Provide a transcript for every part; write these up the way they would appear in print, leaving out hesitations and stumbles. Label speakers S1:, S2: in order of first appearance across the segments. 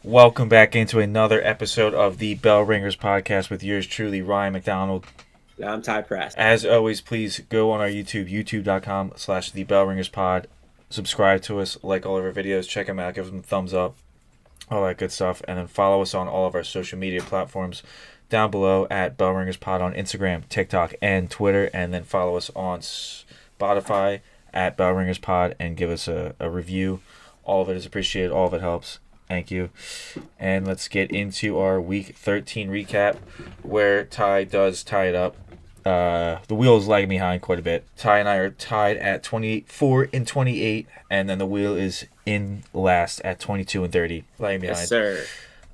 S1: Welcome back into another episode of the Bell Ringers podcast with yours truly, Ryan McDonald.
S2: I'm Ty Press.
S1: As always, please go on our YouTube, youtube.com/the Bell Ringers pod. Subscribe to us, like all of our videos, check them out, give them a thumbs up, all that good stuff. And then follow us on all of our social media platforms down below at Bell Ringers pod on Instagram, TikTok, and Twitter. And then follow us on Spotify at Bell Ringers pod and give us a review. All of it is appreciated, all of it helps. Thank you. And let's get into our Week 13 recap, where Ty does tie it up. The wheel is lagging behind quite a bit. Ty and I are tied at 24 and 28, and then the wheel is in last at 22 and 30, lagging behind.
S2: Yes, sir.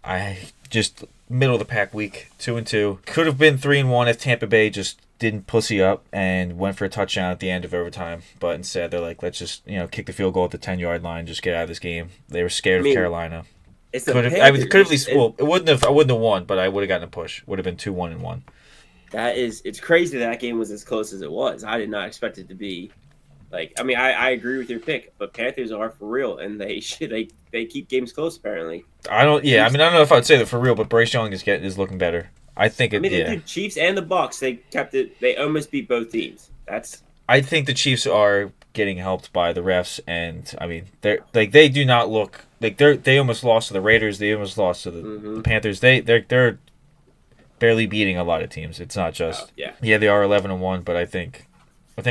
S1: I just middle of the pack week, 2-2. Could have been 3-1 if Tampa Bay just didn't pussy up and went for a touchdown at the end of overtime. But instead, they're like, let's just kick the field goal at the 10-yard line, just get out of this game. They were scared of Carolina.
S2: It's the
S1: Could have at least. Well, it wouldn't have. I wouldn't have won, but I would have gotten a push. Would have been 2-1-1.
S2: It's crazy that game was as close as it was. I did not expect it to be like. I mean, I agree with your pick, but Panthers are for real, and they keep games close apparently.
S1: I don't. Yeah, I mean, I don't know if I'd say that for real, but Bryce Young is looking better. I think it.
S2: The Chiefs and the Bucks, they kept it. They almost beat both teams.
S1: I think the Chiefs are getting helped by the refs, and I mean, they do not look like they almost lost to the Raiders. They almost lost to the Panthers. They're barely beating a lot of teams. It's not just they are 11-1, but I think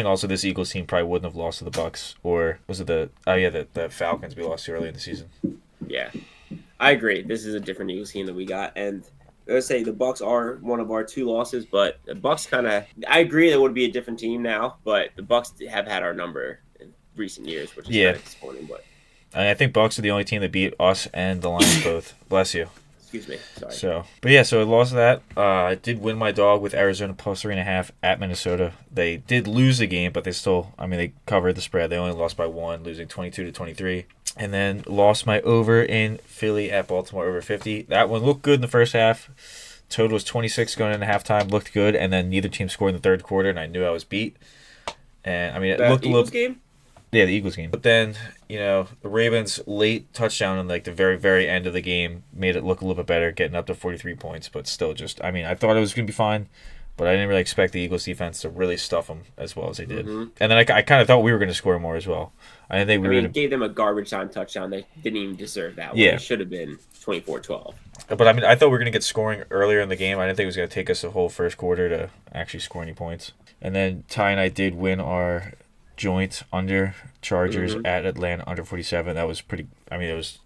S1: also this Eagles team probably wouldn't have lost to the Bucks, or was it the Falcons we lost to early in the season.
S2: Yeah, I agree. This is a different Eagles team that we got, and let's say the Bucks are one of our two losses, but the Bucks I agree that would be a different team now, but the Bucks have had our number in recent years, which is kind of disappointing. But
S1: I think Bucks are the only team that beat us and the Lions both. Bless you.
S2: Excuse me. Sorry.
S1: So I lost that. I did win my dog with Arizona plus 3.5 at Minnesota. They did lose the game, but they covered the spread. They only lost by 1, losing 22-23. And then lost my over in Philly at Baltimore over 50. That one looked good in the first half. Total was 26 going into halftime. Looked good, and then neither team scored in the third quarter, and I knew I was beat. And I mean, it looked
S2: Eagles
S1: a little.
S2: Game?
S1: Yeah, the Eagles game. But then, the Ravens' late touchdown in the very, very end of the game made it look a little bit better, getting up to 43 points. But still, I thought it was going to be fine, but I didn't really expect the Eagles defense to really stuff them as well as they did. And then I kind of thought we were going to score more as well. I didn't think we were going to.
S2: Gave them a garbage time touchdown. They didn't even deserve that one. It should have been 24-12.
S1: But I thought we were going to get scoring earlier in the game. I didn't think it was going to take us the whole first quarter to actually score any points. And then Ty and I did win our joint under Chargers at Atlanta under 47. That was pretty. It was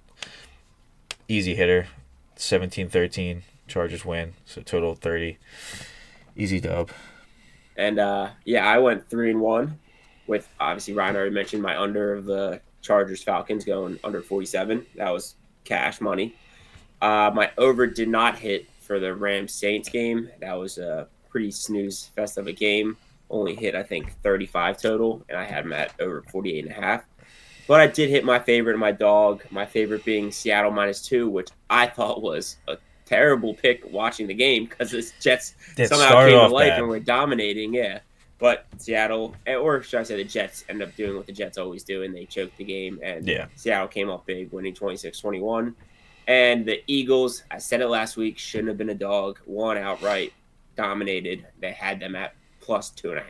S1: easy hitter. 17-13. Chargers win. So total 30. Easy dub.
S2: And I went 3-1 with, obviously, Ryan already mentioned my under of the Chargers Falcons going under 47. That was cash money. My over did not hit for the Rams Saints game. That was a pretty snooze fest of a game. Only hit, I think, 35 total, and I had them at over 48.5. But I did hit my favorite and my dog, my favorite being Seattle -2, which I thought was a terrible pick watching the game because the Jets somehow came to life and were dominating, But Seattle, or should I say the Jets, ended up doing what the Jets always do, and they choked the game, and Seattle came up big, winning 26-21. And the Eagles, I said it last week, shouldn't have been a dog, won outright, dominated. They had them at plus 2.5.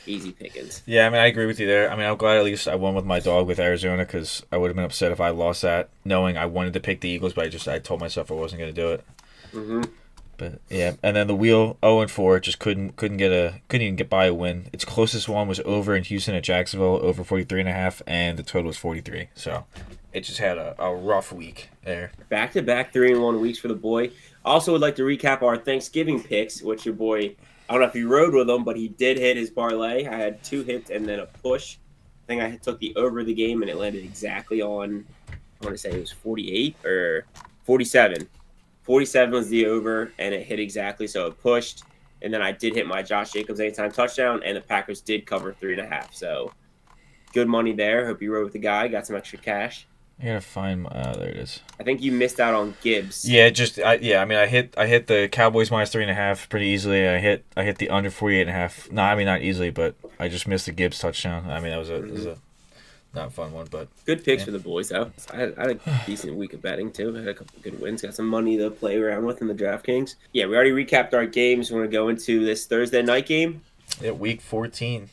S2: Easy pickings.
S1: Yeah, I agree with you there. I'm glad at least I won with my dog with Arizona because I would have been upset if I lost that, knowing I wanted to pick the Eagles, but I told myself I wasn't going to do it. But yeah, and then the wheel 0-4 just couldn't even get by a win. Its closest one was over in Houston at Jacksonville, over 43.5, and the total was 43. So it just had a rough week there.
S2: Back-to-back 3-1 weeks for the boy. Also would like to recap our Thanksgiving picks, which your boy, I don't know if he rode with them, but he did hit his parlay. I had 2 hits and then a push. I think I took the over of the game, and it landed exactly on, I want to say it was 48 or 47. 47 was the over, and it hit exactly, so it pushed. And then I did hit my Josh Jacobs anytime touchdown, and the Packers did cover 3.5. So good money there. Hope you rode with the guy. Got some extra cash.
S1: I gotta find. There it is.
S2: I think you missed out on Gibbs.
S1: Yeah, I hit the Cowboys -3.5 pretty easily. I hit the under 48.5. No, not easily, but I just missed the Gibbs touchdown. That was a not a fun one, but
S2: Good picks
S1: Yeah.
S2: for the boys, though. I had a decent week of betting, too. I had a couple of good wins. Got some money to play around with in the DraftKings. Yeah, we already recapped our games. We're going to go into this Thursday night game.
S1: yeah, week 14.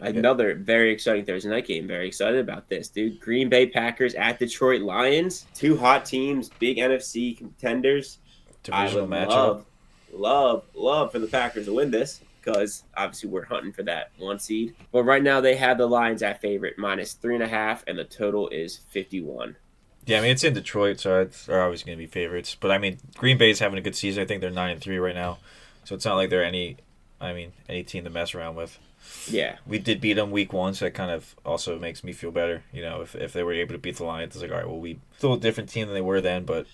S2: Another very exciting Thursday night game. Very excited about this, dude. Green Bay Packers at Detroit Lions. Two hot teams, big NFC contenders.
S1: Divisional
S2: I would
S1: matchup.
S2: love for the Packers to win this because obviously we're hunting for that 1 seed. But right now they have the Lions at favorite -3.5, and the total is 51.
S1: Yeah, I mean it's in Detroit, so they're always going to be favorites. But I mean Green Bay's having a good season. I think they're 9-3 right now, so it's not like they're any team to mess around with.
S2: Yeah.
S1: We did beat them week 1, so that kind of also makes me feel better. If they were able to beat the Lions, it's like, all right, well, we still a different team than they were then, but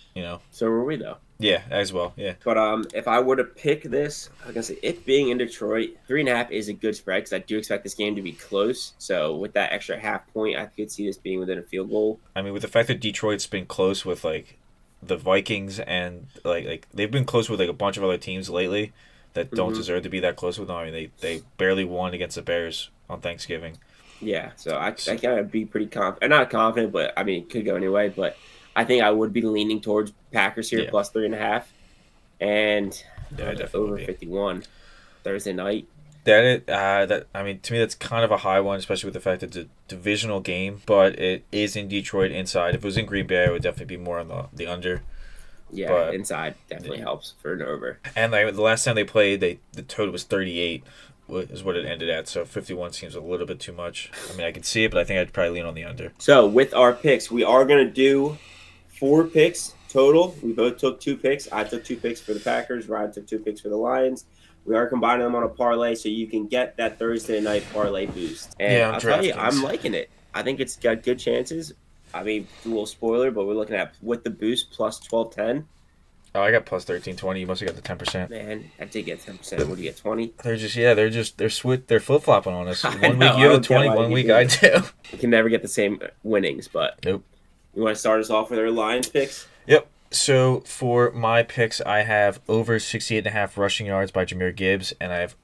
S2: So were we though.
S1: yeah, as well, yeah.
S2: But if I were to pick this, I was gonna say it being in Detroit, 3.5 is a good spread because I do expect this game to be close. So with that extra half point, I could see this being within a field goal.
S1: I mean, with the fact that Detroit's been close with like the Vikings and like they've been close with like a bunch of other teams lately that don't deserve to be that close with them. I mean, they barely won against the Bears on Thanksgiving.
S2: Yeah, so I gotta be pretty confident. Not confident, but I mean, it could go anyway. But I think I would be leaning towards Packers here
S1: Yeah.
S2: plus 3.5, and
S1: Yeah, I definitely
S2: over
S1: would be.
S2: 51 Thursday night.
S1: That I mean, to me, that's kind of a high one, especially with the fact that it's a divisional game, but it is in Detroit inside. If it was in Green Bay, I would definitely be more on the under.
S2: Yeah,
S1: But-
S2: inside definitely helps for an over.
S1: And the last time they played, the total was 38, is what it ended at. So 51 seems a little bit too much. I mean, I could see it, but I think I'd probably lean on the under.
S2: So with our picks, we are gonna do 4 picks total. We both took 2 picks. I took 2 picks for the Packers. Ryan took 2 picks for the Lions. We are combining them on a parlay, so you can get that Thursday night parlay boost. And
S1: Yeah, on
S2: I'll tell you,
S1: DraftKings.
S2: I'm liking it. I think it's got good chances. I mean, a little spoiler, but we're looking at with the boost plus 12.10.
S1: Oh, I got plus 13.20. You must have got the 10%.
S2: Man, I did get 10%. What do you get? 20?
S1: They're flip flopping on us.
S2: I
S1: One
S2: know,
S1: week you
S2: I
S1: have
S2: don't
S1: a
S2: get
S1: 20,
S2: why
S1: one
S2: you
S1: week
S2: do
S1: I
S2: it.
S1: do.
S2: We can never get the same winnings, but
S1: Nope.
S2: you want to start us off with our Lions picks?
S1: Yep. So for my picks, I have over 68.5 rushing yards by Jahmyr Gibbs, and I have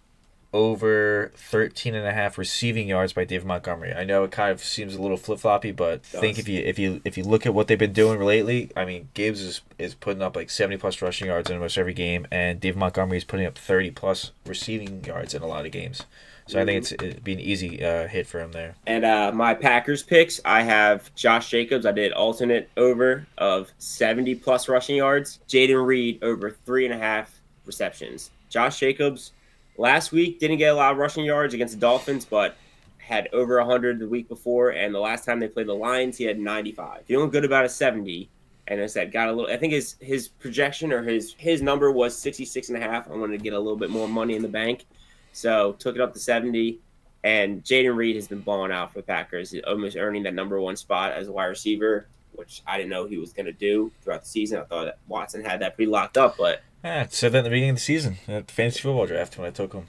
S1: over 13.5 receiving yards by David Montgomery. I know it kind of seems a little flip floppy, but I think
S2: does.
S1: if you look at what they've been doing lately, I mean Gibbs is putting up like 70 plus rushing yards in almost every game, and David Montgomery is putting up 30 plus receiving yards in a lot of games. So I think it'd be an easy hit for him there.
S2: And my Packers picks, I have Josh Jacobs. I did alternate over of 70 plus rushing yards. Jaden Reed over 3.5 receptions. Josh Jacobs last week didn't get a lot of rushing yards against the Dolphins, but had over 100 the week before. And the last time they played the Lions, he had 95. Feeling good about a 70. And as I said, got a little. I think his projection or his number was 66.5. I wanted to get a little bit more money in the bank. So took it up to 70, and Jaden Reed has been balling out for the Packers. He's almost earning that number 1 spot as a wide receiver, which I didn't know he was going to do throughout the season. I thought that Watson had that pretty locked up, but
S1: I said that in the beginning of the season at the fantasy football draft when I took him.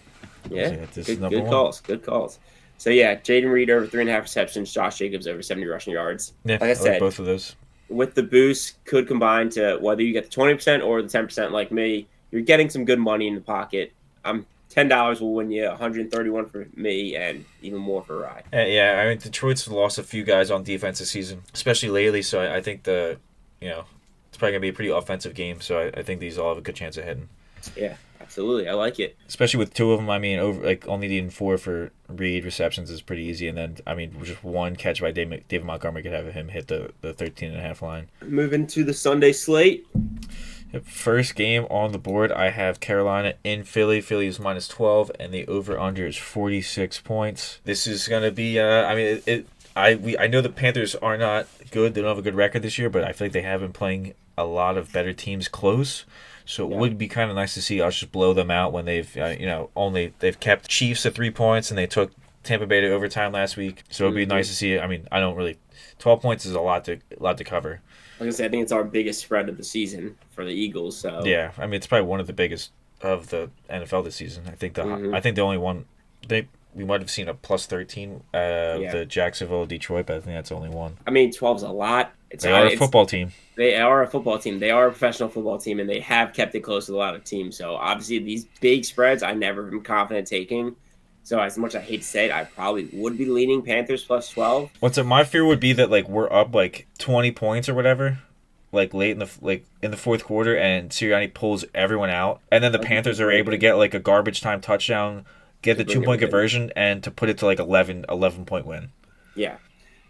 S2: yeah,
S1: So this is
S2: good
S1: number one.
S2: calls, good calls. So yeah, Jaden Reed over 3.5 receptions, Josh Jacobs over 70 rushing yards.
S1: Yeah,
S2: Like I said,
S1: both of those.
S2: With the boost, could combine to whether you get the 20% or the 10% like me, you're getting some good money in the pocket. $10 will win you 131 for me and even more for Rye.
S1: Yeah, I mean Detroit's lost a few guys on defense this season, especially lately. So I think it's probably gonna be a pretty offensive game. So I think these all have a good chance of hitting,
S2: Yeah, absolutely. I like it.
S1: especially with 2 of them. I mean, over like only needing 4 for Reed receptions is pretty easy, and then I mean just 1 catch by David Montgomery could have him hit the 13.5 line.
S2: Moving to the Sunday slate.
S1: Yep, first game on the board, I have Carolina in Philly. Philly is -12, and the over/under is 46 points. This is gonna be. I know the Panthers are not good. They don't have a good record this year, but I feel like they have been playing a lot of better teams close. So it would be kind of nice to see us just blow them out when they've they've kept Chiefs at 3 points and they took Tampa Bay to overtime last week. So it'd be nice to see. I mean, I don't really. 12 points is a lot to cover.
S2: Like I said, I think it's our biggest spread of the season for the Eagles. So
S1: Yeah, I mean it's probably one of the biggest of the NFL this season. I think
S2: Mhm.
S1: I think the only one we might have seen a plus 13 the Jacksonville Detroit, but I think that's the only one.
S2: I mean, 12's a lot.
S1: They are a football team.
S2: They are a football team. They are a professional football team, and they have kept it close with a lot of teams. So obviously, these big spreads, I never been confident taking. So as much as I hate to say it, I probably would be leaning Panthers plus 12.
S1: What's it? My fear would be that like we're up like 20 points or whatever, like late in the fourth quarter, and Sirianni pulls everyone out, and then the Panthers are able to get like a garbage time touchdown, get the 2 point conversion, and to put it to like 11 point win.
S2: Yeah,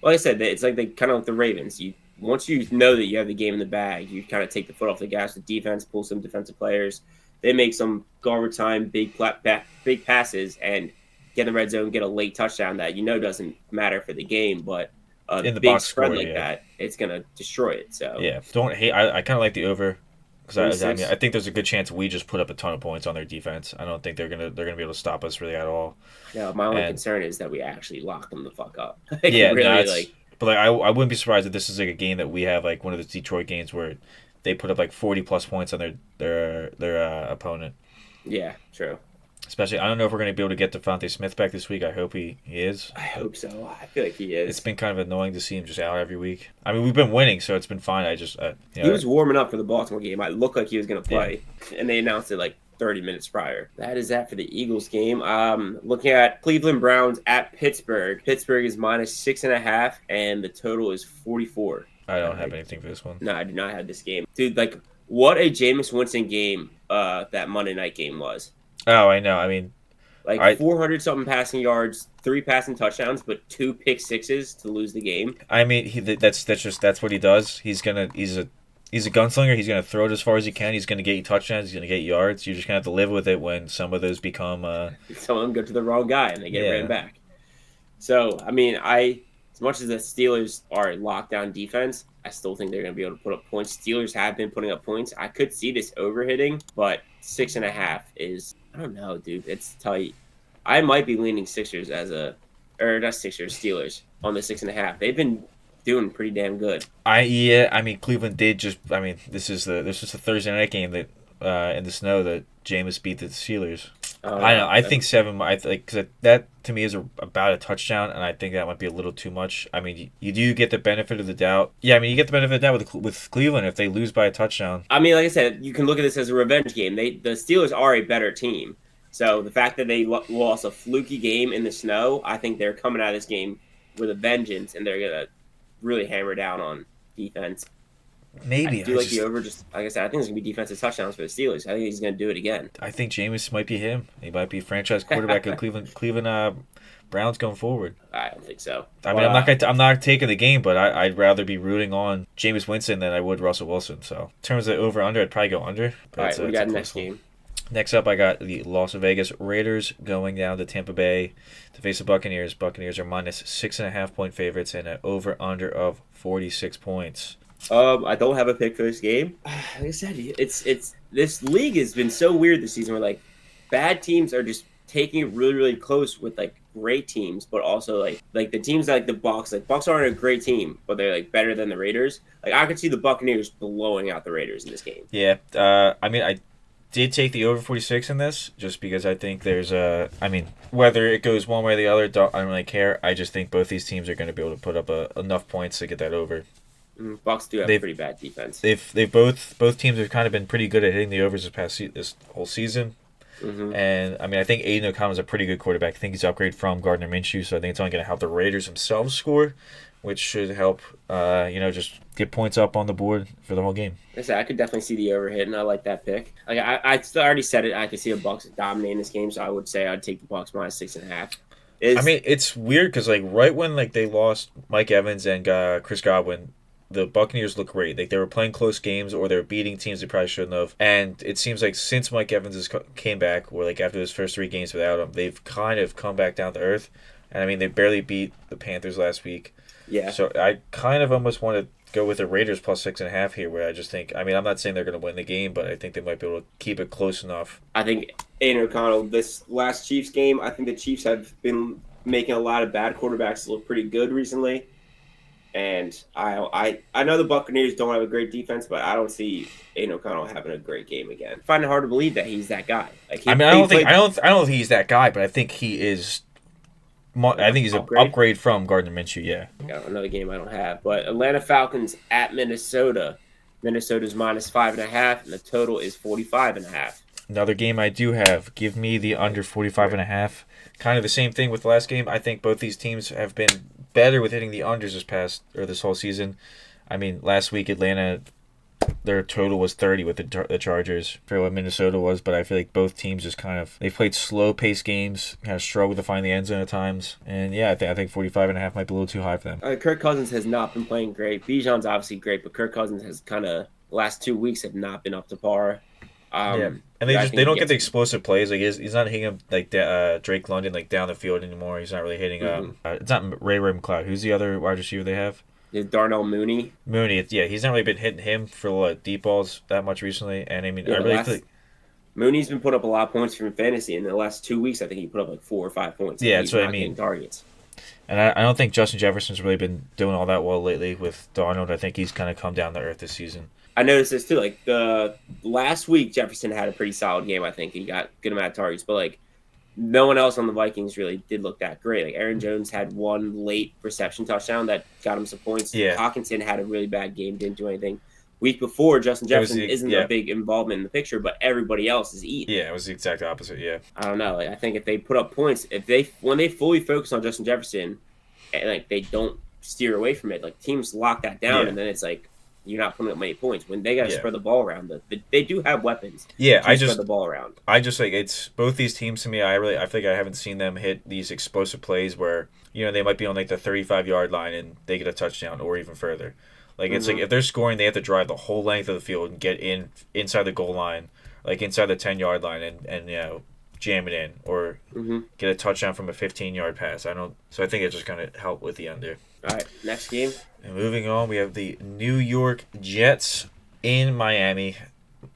S2: like I said, it's like kind of like the Ravens. Once you know that you have the game in the bag, you kind of take the foot off the gas. The defense pull some defensive players. They make some garbage time big passes and get in the red zone, get a late touchdown that doesn't matter for the game, but
S1: in the
S2: big
S1: box
S2: spread
S1: score,
S2: like that, it's gonna destroy it. So
S1: yeah, don't hate. I kind of like the over because I
S2: 46.
S1: I think there's a good chance we just put up a ton of points on their defense. I don't think they're gonna be able to stop us really at all.
S2: No, my only concern is that we actually lock them the fuck up.
S1: Yeah,
S2: really,
S1: but like I wouldn't be surprised if this is like a game that we have like one of the Detroit games where they put up like 40 plus points on their opponent.
S2: Yeah, true.
S1: Especially, I don't know if we're going to be able to get Devontae Smith back this week. I hope he is.
S2: I hope so. I feel like he is.
S1: It's been kind of annoying to see him just out every week. I mean, we've been winning, so it's been fine. I just,
S2: he was warming up for the Baltimore game. I looked like he was going to play, and they announced it like 30 minutes prior. That is that for the Eagles game. Looking at Cleveland Browns at Pittsburgh. Pittsburgh is minus 6.5, and the total is 44.
S1: I don't have anything for this one.
S2: No, I do not have this game, dude. Like, what a Jameis Winston game that Monday night game was.
S1: Oh, I know. I mean,
S2: like 400 something passing yards, 3 passing touchdowns, but 2 pick sixes to lose the game.
S1: I mean, that's what he does. He's a gunslinger. He's gonna throw it as far as he can. He's gonna get you touchdowns. He's gonna get yards. You're just gonna have to live with it when some of those become.
S2: Some of them go to the wrong guy and they get ran back. So I mean, as much as the Steelers are a lockdown defense, I still think they're gonna be able to put up points. Steelers have been putting up points. I could see this overhitting, but 6.5 is. I don't know, dude. It's tight. I might be leaning Steelers on the 6.5. They've been doing pretty damn good.
S1: I mean, Cleveland did just. I mean, this is a Thursday night game that in the snow that Jameis beat the Steelers. I know. I think 7. I think because that to me is about a touchdown, and I think that might be a little too much. I mean, you do get the benefit of the doubt. Yeah, I mean, you get the benefit of the doubt with Cleveland if they lose by a touchdown.
S2: I mean, like I said, you can look at this as a revenge game. The Steelers are a better team, so the fact that they lost a fluky game in the snow, I think they're coming out of this game with a vengeance, and they're gonna really hammer down on defense.
S1: Maybe
S2: I do like the over. Just like I said, I think it's gonna be defensive touchdowns for the Steelers. I think he's gonna do it again.
S1: I think Jameis might be him. He might be franchise quarterback of Cleveland Browns going forward.
S2: I don't think so.
S1: I mean, I'm not taking the game, but I'd rather be rooting on Jameis Winston than I would Russell Wilson. So in terms of over under, I'd probably go under.
S2: All right, we got next game.
S1: Next up, I got the Las Vegas Raiders going down to Tampa Bay to face the Buccaneers. Buccaneers are minus 6.5 point favorites and an over under of 46 points.
S2: I don't have a pick for this game. Like I said, it's this league has been so weird this season where like bad teams are just taking it really, really close with like great teams, but also like the teams like the Bucs. Like Bucs aren't a great team, but they're like better than the Raiders. Like I could see the Buccaneers blowing out the Raiders in this game.
S1: Yeah, I mean I did take the over 46 in this just because I think there's I mean whether it goes one way or the other, I don't really care. I just think both these teams are going to be able to put up enough points to get that over.
S2: Bucs do have a pretty bad defense.
S1: They've both teams have kind of been pretty good at hitting the overs this whole season.
S2: Mm-hmm.
S1: And I mean, I think Aiden O'Connell's a pretty good quarterback. I think he's upgraded from Gardner Minshew, so I think it's only going to help the Raiders themselves score, which should help, just get points up on the board for the whole game.
S2: Like I said, I could definitely see the overhit, and I like that pick. Like I already said it. I could see the Bucs dominating this game, so I would say I'd take the Bucs minus 6.5.
S1: I mean, it's weird because like right when like they lost Mike Evans and Chris Godwin, the Buccaneers look great. Like they were playing close games or they were beating teams they probably shouldn't have. And it seems like since Mike Evans came back, or like after his first 3 games without him, they've kind of come back down to earth. And I mean, they barely beat the Panthers last week.
S2: Yeah.
S1: So I kind of almost want to go with the Raiders plus 6.5 here, where I just think, I mean, I'm not saying they're going to win the game, but I think they might be able to keep it close enough.
S2: I think Aiden O'Connell, this last Chiefs game, I think the Chiefs have been making a lot of bad quarterbacks look pretty good recently. And I know the Buccaneers don't have a great defense, but I don't see Aiden O'Connell having a great game again. I find it hard to believe that he's that guy. Like
S1: I don't think he's that guy, but I think he is. I think he's an upgrade from Gardner Minshew. Yeah.
S2: Another game I don't have, but Atlanta Falcons at Minnesota. Minnesota's minus 5.5, and the total is 45.5.
S1: Another game I do have. Give me the under 45.5. Kind of the same thing with the last game. I think both these teams have been better with hitting the unders this whole season. I mean, last week Atlanta, their total was 30 with the Chargers for what Minnesota was, but I feel like both teams just they played slow paced games, kind of struggled to find the end zone at times. And yeah, I think 45.5 might be a little too high for them.
S2: Kirk Cousins has not been playing great. Bijan's obviously great, but Kirk Cousins has kind of last 2 weeks have not been up to par.
S1: And they don't get the explosive plays. Like he's not hitting him like Drake London like down the field anymore. He's not really hitting. It's not Ray McCloud. Who's the other wide receiver they have?
S2: Is Darnell Mooney?
S1: He's not really been hitting him for deep balls that much recently. And I mean, I really feel like
S2: Mooney's been putting up a lot of points from fantasy. In the last 2 weeks, I think he put up like 4 or 5 points.
S1: Yeah, that's what I mean.
S2: Targets.
S1: And I don't think Justin Jefferson's really been doing all that well lately with Darnold. I think he's kind of come down to earth this season.
S2: I noticed this too. Like the last week, Jefferson had a pretty solid game. I think he got a good amount of targets, but no one else on the Vikings really did look that great. Like Aaron Jones had one late reception touchdown that got him some points.
S1: Yeah.
S2: Hawkinson had a really bad game, didn't do anything. Week before, Justin Jefferson isn't a big involvement in the picture, but everybody else is eating.
S1: Yeah, it was the exact opposite. Yeah,
S2: I don't know. I think if they put up points, when they fully focus on Justin Jefferson, and they don't steer away from it, teams lock that down, and then it's you're not putting up many points when they got to spread the ball around. They do have weapons.
S1: Yeah,
S2: spread the ball around.
S1: I just it's both these teams to me. I think I haven't seen them hit these explosive plays where they might be on the 35-yard line and they get a touchdown or even further. It's if they're scoring, they have to drive the whole length of the field and get inside the goal line, inside the 10-yard line, and jam it in or get a touchdown from a 15-yard pass. So I think it's just gonna help with the under.
S2: All right, next game.
S1: And moving on, we have the New York Jets in Miami.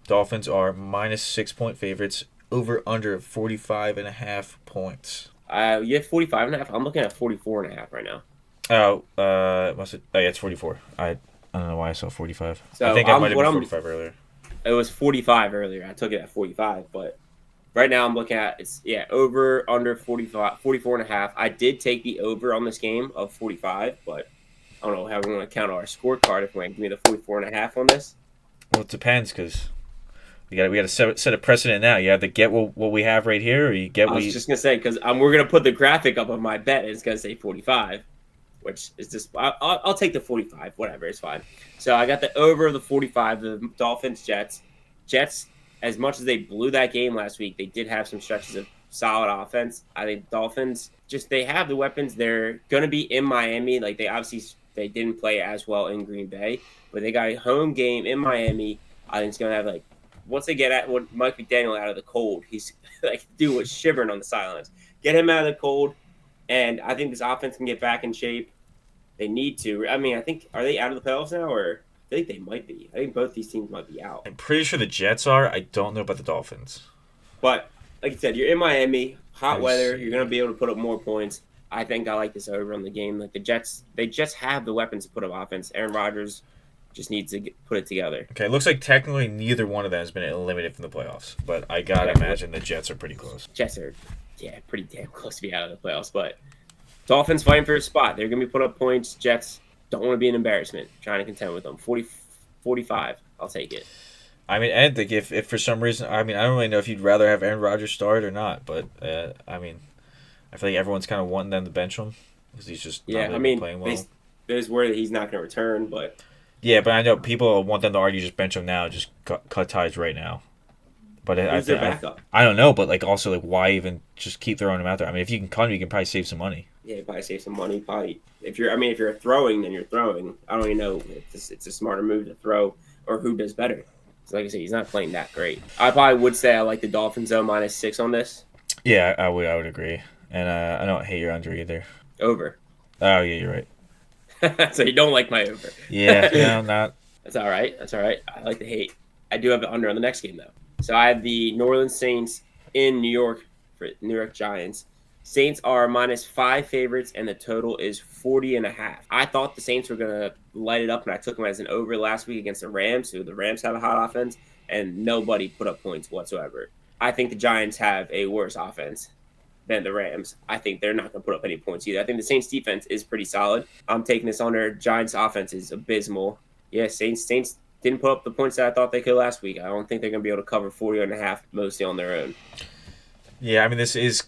S1: Dolphins are -6-point favorites. Over under 45.5 points.
S2: You have 45.5. I'm looking at 44.5 right now.
S1: Oh, it's 44. I don't know why I saw 45.
S2: So
S1: I think I might have been 45 earlier.
S2: It was 45 earlier. I took it at 45, but right now I'm looking at over under 44.5. I did take the over on this game of 45, but I don't know how we want to count our scorecard if we're going to give me the 44.5 on this.
S1: Well, it depends because we got to set a precedent now. You have to get what we have right here, or you get.
S2: I was just gonna say because we're gonna put the graphic up of my bet and it's gonna say 45, which is just I'll take the 45. Whatever, it's fine. So I got the over of the 45. The Dolphins Jets. As much as they blew that game last week, they did have some stretches of solid offense. I think Dolphins they have the weapons. They're gonna be in Miami. They didn't play as well in Green Bay, but they got a home game in Miami. I think it's gonna have once they get Mike McDaniel out of the cold, he's dude was shivering on the sidelines. Get him out of the cold, and I think this offense can get back in shape. They need to. I mean, are they out of the playoffs now, or I think they might be. I think both these teams might be out.
S1: I'm pretty sure the Jets are. I don't know about the Dolphins.
S2: But like I said, you're in Miami, hot weather. You're gonna be able to put up more points. I think I like this over on the game. The Jets, they just have the weapons to put up offense. Aaron Rodgers just needs to put it together.
S1: Okay, it looks like technically neither one of them has been eliminated from the playoffs, but I gotta imagine the Jets are pretty close.
S2: Jets are, pretty damn close to be out of the playoffs. But Dolphins fighting for a spot. They're gonna be putting up points. Jets don't want to be an embarrassment. Trying to contend with them. 45. I'll take it.
S1: I mean, and if for some reason, I don't really know if you'd rather have Aaron Rodgers start or not, but I feel like everyone's kind of wanting them to bench him because he's just not really playing well.
S2: There's word that he's not going to return, but
S1: yeah, but I know people want them to argue just bench him now, just cut ties right now. But
S2: who's their backup?
S1: I don't know, but also why even just keep throwing him out there? I mean, if you can cut him, you can probably save some money.
S2: Yeah, probably save some money. Probably if you're throwing, then you're throwing. I don't even know if it's a smarter move to throw or who does better. So like I said, he's not playing that great. I probably would say I like the Dolphins though -6 on this.
S1: Yeah, I would agree, and I don't hate your under either.
S2: Over.
S1: Oh yeah, you're right.
S2: So you don't like my over?
S1: Yeah, no, not.
S2: That's all right. I like the hate. I do have the under on the next game though. So I have the New Orleans Saints in New York for New York Giants. Saints are -5 favorites, and the total is 40.5. I thought the Saints were going to light it up, and I took them as an over last week against the Rams, who the Rams have a hot offense, and nobody put up points whatsoever. I think the Giants have a worse offense than the Rams. I think they're not going to put up any points either. I think the Saints defense is pretty solid. I'm taking this under. Giants offense is abysmal. Yeah, Saints didn't put up the points that I thought they could last week. I don't think they're going to be able to cover 40.5 mostly on their own.
S1: Yeah, I mean, this is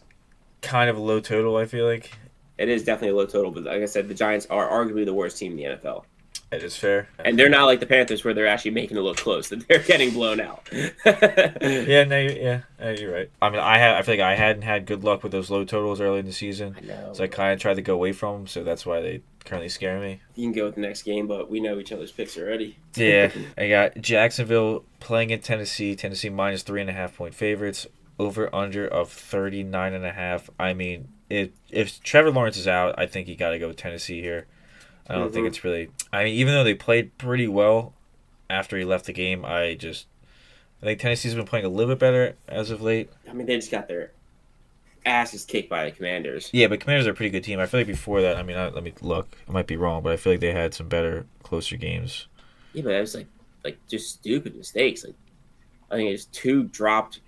S1: kind of a low total, I feel like.
S2: It is definitely a low total, but like I said, the Giants are arguably the worst team in the NFL.
S1: It is fair.
S2: And they're not like the Panthers where they're actually making it look close, that they're getting blown out.
S1: Yeah, no, you're right. I mean, I feel like I hadn't had good luck with those low totals early in the season.
S2: I know.
S1: So I kind of tried to go away from them, so that's why they currently scare me.
S2: You can go with the next game, but we know each other's picks already.
S1: Yeah, I got Jacksonville playing in Tennessee. Tennessee minus 3.5-point favorites. Over under of 39.5. I mean, if Trevor Lawrence is out, I think you got to go with Tennessee here. I don't think it's really. I mean, even though they played pretty well after he left the game, I think Tennessee's been playing a little bit better as of late.
S2: I mean, they just got their asses kicked by the Commanders.
S1: Yeah, but Commanders are a pretty good team. I feel like before that, I mean, let me look. I might be wrong, but I feel like they had some better, closer games.
S2: Yeah, but it was like just stupid mistakes. Like I think it's 2 dropped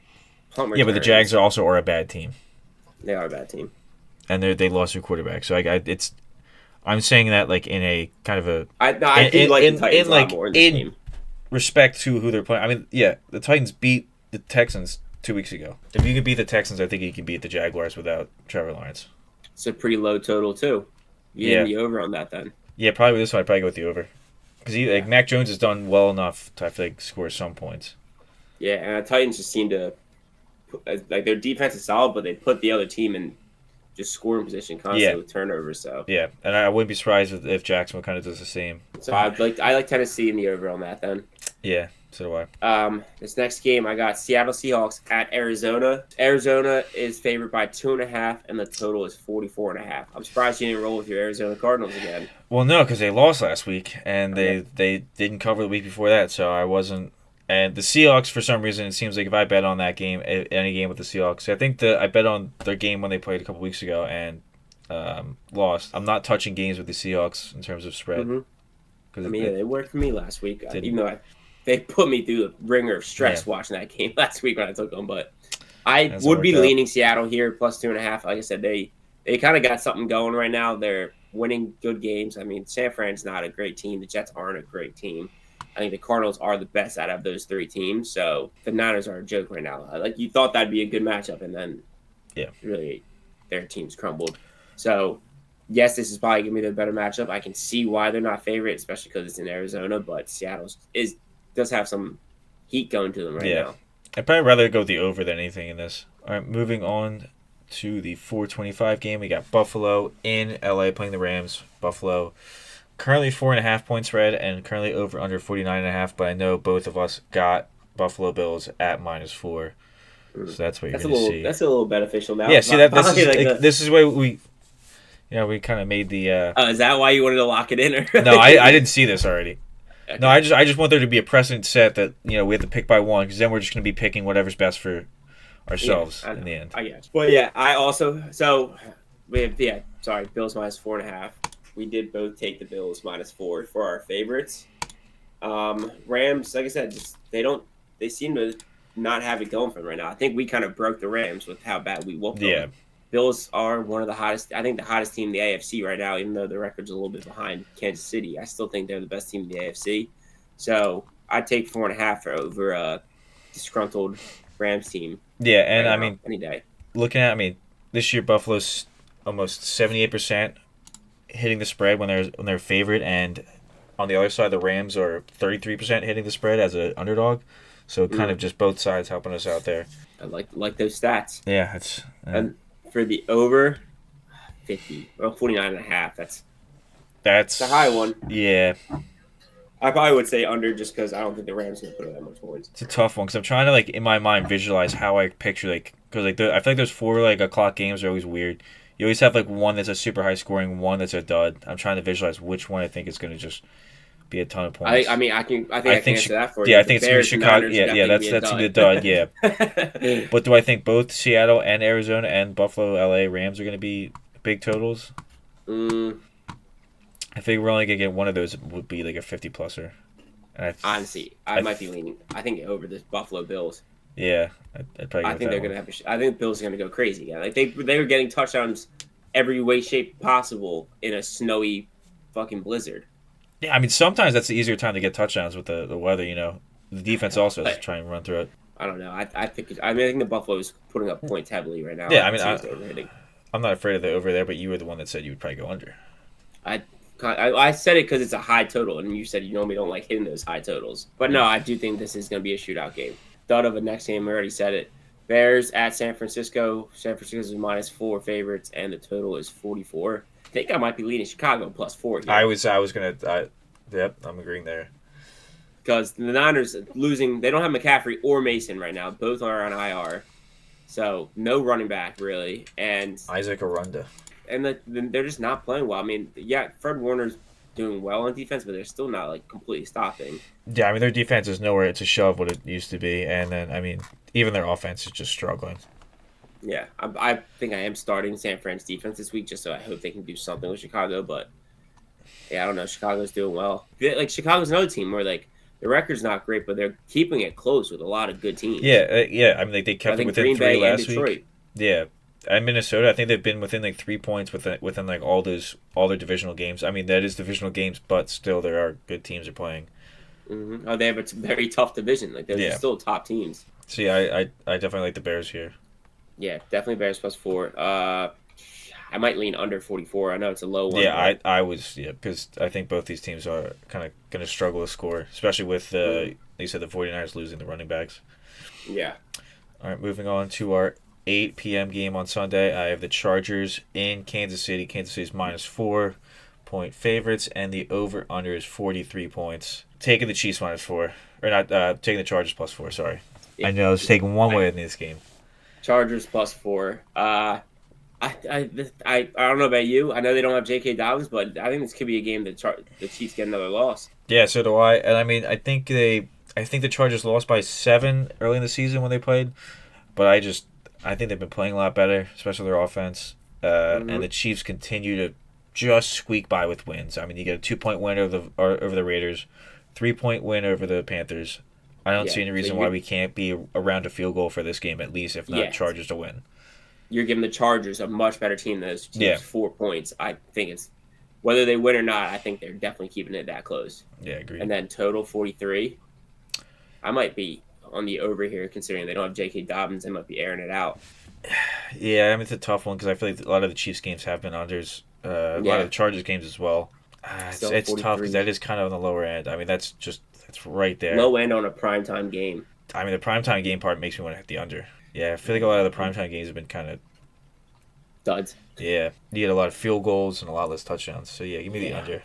S2: punt returns.
S1: Yeah, but the Jags are a bad team.
S2: They are a bad team,
S1: and they lost their quarterback. So I'm saying that like in a kind of a
S2: I do like the Titans a lot more in this game.
S1: Respect to who they're playing. I mean, yeah, the Titans beat the Texans 2 weeks ago. If you can beat the Texans, I think you can beat the Jaguars without Trevor Lawrence.
S2: It's a pretty low total too. You need the over on that then.
S1: Yeah, probably with this one I'd probably go with the over. Because like Mac Jones has done well enough to I feel like score some points.
S2: Yeah, and the Titans just seem to like their defense is solid, but they put the other team in just scoring position constantly with turnovers. So
S1: yeah, and I wouldn't be surprised if Jacksonville kind of does the same.
S2: So I like Tennessee in the over on that then.
S1: Yeah, so do I.
S2: This next game I got Seattle Seahawks at Arizona. Arizona is favored by 2.5, and the total is 44.5. I'm surprised you didn't roll with your Arizona Cardinals again.
S1: Well, no, because they lost last week, and they didn't cover the week before that, so I wasn't. And the Seahawks, for some reason, it seems like if I bet on that game, any game with the Seahawks, I think I bet on their game when they played a couple weeks ago and lost. I'm not touching games with the Seahawks in terms of spread.
S2: I mean, they worked for me last week, even though they put me through the ringer of stress watching that game last week when I took them. But I would be leaning Seattle here plus 2.5. Like I said, they kind of got something going right now. They're winning good games. I mean, San Fran's not a great team. The Jets aren't a great team. I think the Cardinals are the best out of those 3 teams. So the Niners are a joke right now. Like you thought that'd be a good matchup, and then really their teams crumbled. So yes, this is probably gonna be the better matchup. I can see why they're not favorite, especially because it's in Arizona. But Seattle does have some heat going to them right now.
S1: I'd probably rather go with the over than anything in this. All right, moving on to the 4:25 game. We got Buffalo in LA playing the Rams. Buffalo. Currently 4.5 point spread and currently over under 49.5, but I know both of us got Buffalo Bills at -4. So that's what you're going to see.
S2: That's a little beneficial now.
S1: Yeah, see this is where we kind of made the
S2: is that why you wanted to lock it in? Or?
S1: No, I didn't see this already. Okay. No, I just want there to be a precedent set that, we have to pick by one, because then we're just going to be picking whatever's best for ourselves in the end.
S2: I guess. Well, yeah, I also we have Bills -4.5. We did both take the Bills -4 for our favorites. Rams, like I said, they seem to not have it going for them right now. I think we kind of broke the Rams with how bad we whooped them. Yeah. Bills are one of the hottest, I think the hottest team in the AFC right now, even though the record's a little bit behind Kansas City. I still think they're the best team in the AFC. So I'd take 4.5 over a disgruntled Rams team.
S1: Yeah, and I mean,
S2: any day.
S1: Looking at, this year Buffalo's almost 78% hitting the spread when they're favored, and on the other side the Rams are 33% hitting the spread as an underdog. So kind of just both sides helping us out there.
S2: I like those stats.
S1: Yeah, it's
S2: and for the over 49.5. That's a high one.
S1: Yeah.
S2: I probably would say under just because I don't think the Rams can put up that much points.
S1: It's a tough one because I'm trying to in my mind visualize how I picture because I feel like those 4 o'clock games are always weird. You always have one that's a super high scoring, one that's a dud. I'm trying to visualize which one I think is going to just be a ton of points.
S2: I think I can answer that for you.
S1: Yeah, I think it's going to be Chicago. Yeah, that's going to be a dud. Yeah. But do I think both Seattle and Arizona and Buffalo, LA Rams are going to be big totals? I think we're only going to get one of those would be a 50-pluser.
S2: Honestly, I might be leaning. I think over the Buffalo Bills.
S1: Yeah, I'd probably.
S2: I think they're gonna have. I think the Bills are gonna go crazy again. They were getting touchdowns every way, shape possible in a snowy, fucking blizzard.
S1: Yeah, I mean sometimes that's the easier time to get touchdowns with the weather. The defense also has to
S2: But
S1: try and run through it.
S2: I don't know. I think I think the Buffalo is putting up points heavily right now.
S1: Yeah,
S2: I
S1: I
S2: could
S1: mean
S2: see us overhitting.
S1: I'm not afraid of the over there, but you were the one that said you would probably go under.
S2: I I said it because it's a high total, and you said you normally don't like hitting those high totals. But no, I do think this is going to be a shootout game. Thought of a next game. I already said it. Bears at San Francisco. San Francisco is -4 favorites, and the total is 44. I think I might be leading Chicago +4
S1: I
S2: here
S1: was gonna. Yep, I'm agreeing there.
S2: because the Niners losing. They don't have McCaffrey or Mason right now. Both are on IR, so no running back really, and
S1: Isaac Arunda.
S2: they're just not playing well. I mean, yeah, Fred Warner's doing well on defense, but they're still not like completely stopping.
S1: Yeah, I mean their defense is nowhere to shove what it used to be, and then I mean even their offense is just struggling.
S2: Yeah, I think I am starting San Fran's defense this week just so I hope they can do something with Chicago. But yeah, I don't know. Chicago's doing well. Like Chicago's another team where like the record's not great, but they're keeping it close with a lot of good teams.
S1: Yeah. I mean they
S2: I
S1: kept it
S2: think
S1: within
S2: Green
S1: three
S2: Bay and
S1: last
S2: Detroit.
S1: week. Yeah, and Minnesota, I think they've been within like 3 points within like all their divisional games. I mean that is divisional games, but still there are good teams are playing.
S2: Oh, they have a very tough division. Like they're still top teams.
S1: See, I definitely like the Bears here.
S2: Yeah, definitely Bears +4. I might lean under 44. I know it's a low one.
S1: Yeah,
S2: but
S1: I was because I think both these teams are kind of going to struggle to score, especially with like you said the 49ers losing the running backs.
S2: yeah.
S1: All right, moving on to our 8 p.m. game on Sunday. I have the Chargers in Kansas City. Kansas City's -4-point favorites, and the over/under is 43 points. Taking the Chiefs -4, or not? Taking the Chargers +4. Sorry,
S2: Yeah.
S1: I know I was taking one way in this game.
S2: Chargers +4. I don't know about you. I know they don't have J.K. Dobbins, but I think this could be a game that the Chiefs get another loss.
S1: Yeah, so do I. And I mean, I think the Chargers lost by 7 early in the season when they played, but I think they've been playing a lot better, especially their offense. And the Chiefs continue to just squeak by with wins. I mean, you get a 2-point win over the Raiders, 3-point win over the Panthers. I don't see any reason why we can't be around a field goal for this game at least, if not Chargers to win.
S2: You're giving the Chargers a much better team than those teams.
S1: Yeah.
S2: 4 points. I think it's whether they win or not. I think they're definitely keeping it that close.
S1: Yeah, agreed.
S2: And then total 43. I might be on the over here considering they don't have J.K. Dobbins. They might be airing it out.
S1: Yeah, I mean it's a tough one because I feel like a lot of the Chiefs games have been unders. A lot of the Chargers games as well. It's tough because that is kind of on the lower end. I mean that's right there.
S2: Low end on a primetime game.
S1: I mean the primetime game part makes me want to hit the under. Yeah, I feel like a lot of the primetime games have been kind of
S2: duds.
S1: Yeah, you get a lot of field goals and a lot less touchdowns. So yeah, give me the under.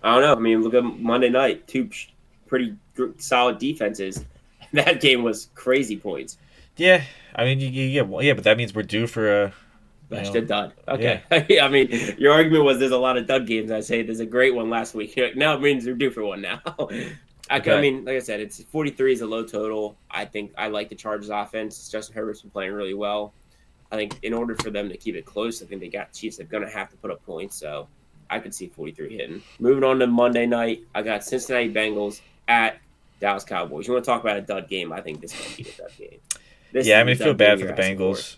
S2: I don't know. I mean, look at Monday night. Two pretty solid defenses. That game was crazy points.
S1: Yeah, I mean, but that means we're due for a.
S2: That's a dud. Okay. Yeah. I mean, your argument was there's a lot of dud games. I say there's a great one last week. Now it means we're due for one now. I mean, like I said, it's 43 is a low total. I think I like the Chargers offense. Justin Herbert's been playing really well. I think in order for them to keep it close, I think they got Chiefs. They're going to have to put up points. So I could see 43 hitting. Moving on to Monday night, I got Cincinnati Bengals at Dallas Cowboys. You want to talk about a dud game? I think this might be a dud game.
S1: I mean, I feel bad for the Bengals.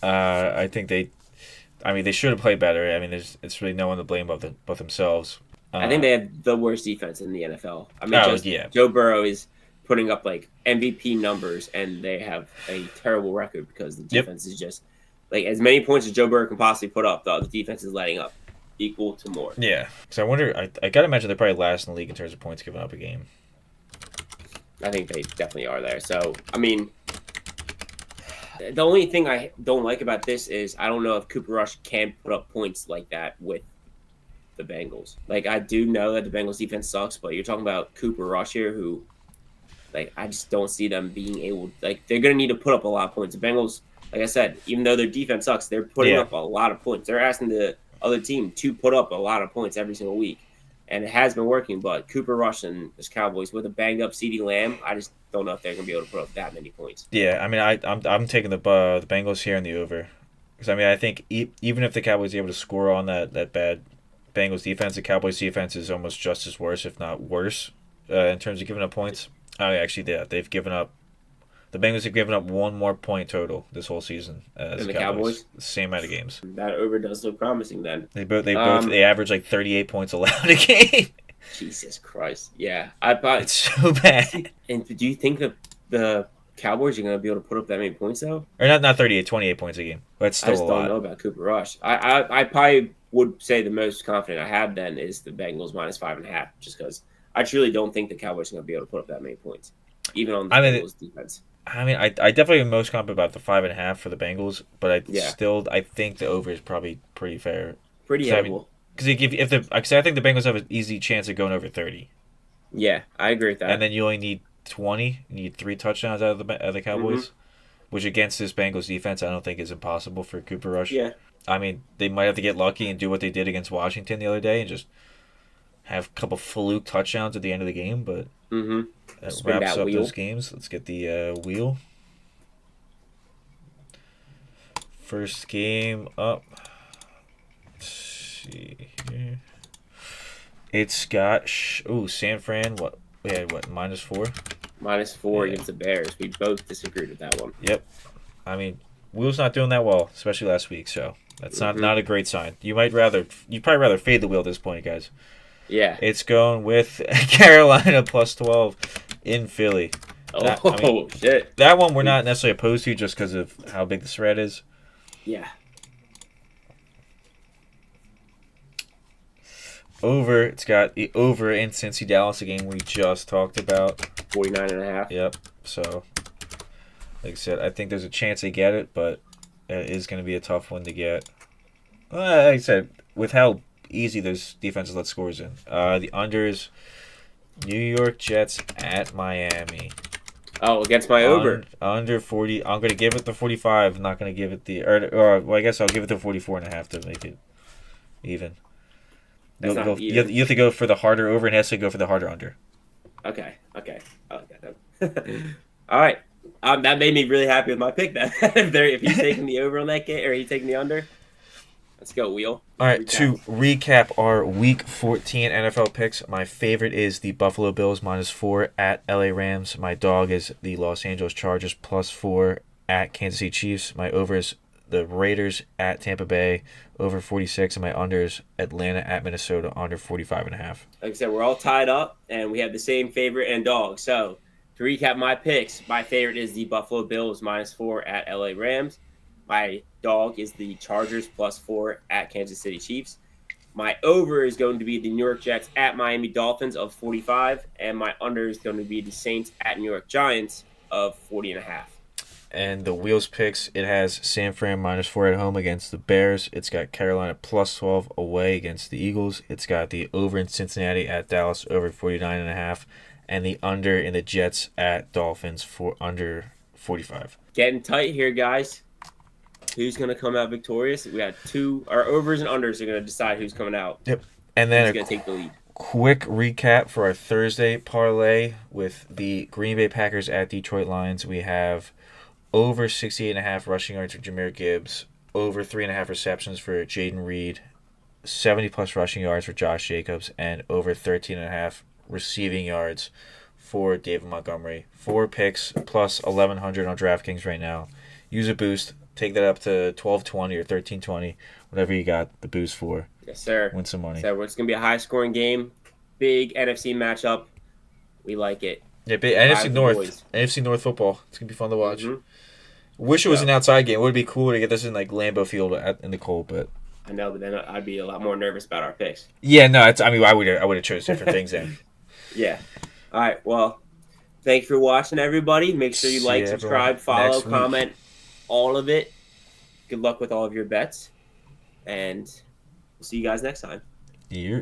S1: I think they should have played better. I mean, it's really no one to blame but themselves.
S2: I think they have the worst defense in the NFL. I mean, Joe Burrow is putting up like MVP numbers, and they have a terrible record because the defense is just like as many points as Joe Burrow can possibly put up. The defense is letting up equal to more.
S1: Yeah, so I wonder. I gotta imagine they're probably last in the league in terms of points given up a game.
S2: I think they definitely are there. So I mean, the only thing I don't like about this is I don't know if Cooper Rush can put up points like that with the Bengals. Like I do know that the Bengals defense sucks, but you're talking about Cooper Rush here, who, like, I just don't see them being able. Like they're gonna need to put up a lot of points. The Bengals, like I said, even though their defense sucks, they're putting up a lot of points. They're asking the other team to put up a lot of points every single week, and it has been working. But Cooper Rush and the Cowboys with a banged up CeeDee Lamb, I just don't know if they're gonna be able to put up that many points.
S1: Yeah, I mean, I'm taking the Bengals here in the over, because I mean I think even if the Cowboys are able to score on that bad Bengals defense, the Cowboys defense is almost just as worse, if not worse, in terms of giving up points. Actually, they've given up. The Bengals have given up one more point total this whole season as
S2: the Cowboys.
S1: Same amount of games.
S2: That over does look promising. Then
S1: they average like 38 points allowed a game.
S2: Jesus Christ. Yeah. I but
S1: It's so bad.
S2: and do you think that the Cowboys are going to be able to put up that many points though?
S1: Or not 38, 28 points a game. But it's
S2: I
S1: still a
S2: just don't
S1: lot.
S2: know about Cooper Rush. I probably would say the most confident I have then is the Bengals minus 5.5, just because I truly don't think the Cowboys are going to be able to put up that many points, even on the
S1: I mean,
S2: Bengals defense.
S1: I definitely am most confident about the 5.5 for the Bengals, but
S2: Yeah,
S1: I think the over is probably pretty fair.
S2: pretty
S1: Because I mean,
S2: hittable.
S1: because I think the Bengals have an easy chance of going over 30,
S2: Yeah, I agree with
S1: and
S2: that.
S1: then you only need 20. You need 3 touchdowns out of the
S2: Hmm.
S1: Cowboys, which against this Bengals defense, I don't think is impossible for Cooper Rush.
S2: Yeah.
S1: I mean, they might have to get lucky and do what they did against Washington the other day and just have a couple fluke touchdowns at the end of the game, but
S2: Hmm.
S1: that
S2: Spin
S1: wraps
S2: that
S1: up those
S2: wheel.
S1: games. Let's get the wheel. First game up. Let's see here. It's got San Fran. What we had? What -4?
S2: -4
S1: Yeah.
S2: against the Bears. We both disagreed with that one.
S1: Yep. I mean, Wheel's not doing that well, especially last week. So that's
S2: Hmm.
S1: not a great sign. You'd probably rather fade the wheel at this point, guys.
S2: Yeah.
S1: It's going with Carolina +12 in Philly. That I mean,
S2: Oh, shit.
S1: that one we're not necessarily opposed to just because of how big the spread is.
S2: Yeah.
S1: Over. It's got the over in Cincy Dallas, a game we just talked about.
S2: 49.5.
S1: Yep. So, like I said, I think there's a chance they get it, but it is going to be a tough one to get. Like I said, with how easy those defenses let scores in. The unders, New York Jets at Miami.
S2: Oh, against my over.
S1: Under 40. I'm going to give it the 45. I'm not going to give it or well, I guess I'll give it the 44.5 to make it even.
S2: That's not even.
S1: You have to go for the harder over and has to go for the harder under.
S2: Okay. Okay. I like that. All right. That made me really happy with my pick. Then, if he's taking the over on that game, or he's taking the under, let's go, Wheel.
S1: All right,
S2: Recap.
S1: to recap our Week 14 NFL picks, my favorite is the Buffalo Bills -4 at LA Rams. My dog is the Los Angeles Chargers +4 at Kansas City Chiefs. My over is the Raiders at Tampa Bay over 46, and my unders Atlanta at Minnesota under 45.5.
S2: Like I said, we're all tied up, and we have the same favorite and dog. So to recap my picks, my favorite is the Buffalo Bills -4 at LA Rams. My dog is the Chargers +4 at Kansas City Chiefs. My over is going to be the New York Jets at Miami Dolphins of 45, and my under is going to be the Saints at New York Giants of 40.5.
S1: And the Wheels picks, it has San Fran -4 at home against the Bears. It's got Carolina +12 away against the Eagles. It's got the over in Cincinnati at Dallas over 49.5, and the under in the Jets at Dolphins for under 45.
S2: Getting tight here, guys. Who's going to come out victorious? We got our overs and unders are going to decide who's coming out.
S1: Yep. And then
S2: Who's going to take the lead?
S1: Quick recap for our Thursday parlay with the Green Bay Packers at Detroit Lions. We have over 68.5 rushing yards for Jahmyr Gibbs, over 3.5 receptions for Jaden Reed, 70+ rushing yards for Josh Jacobs, and over 13.5 receiving yards for David Montgomery. 4 picks plus 1,100 on DraftKings right now. Use a boost. Take that up to 1220 or 1320, whatever you got the boost for.
S2: Yes, sir.
S1: Win some money.
S2: So it's going to be a high-scoring game. Big NFC matchup. We like it.
S1: Yeah, NFC
S2: the
S1: North.
S2: boys.
S1: NFC North football. It's going to be fun to watch.
S2: Mhm.
S1: Wish it was
S2: Yeah.
S1: an outside game. It would be cool to get this in like Lambeau Field in the cold, but
S2: I know, but then I'd be a lot more nervous about our picks.
S1: yeah, no, I mean, I would have chose different things then.
S2: Yeah. All right. Well, thanks for watching, everybody. Make sure you
S1: See
S2: like,
S1: everyone
S2: subscribe, follow,
S1: next week.
S2: comment, all of it. Good luck with all of your bets, and we'll see you guys next time.
S1: Yeah.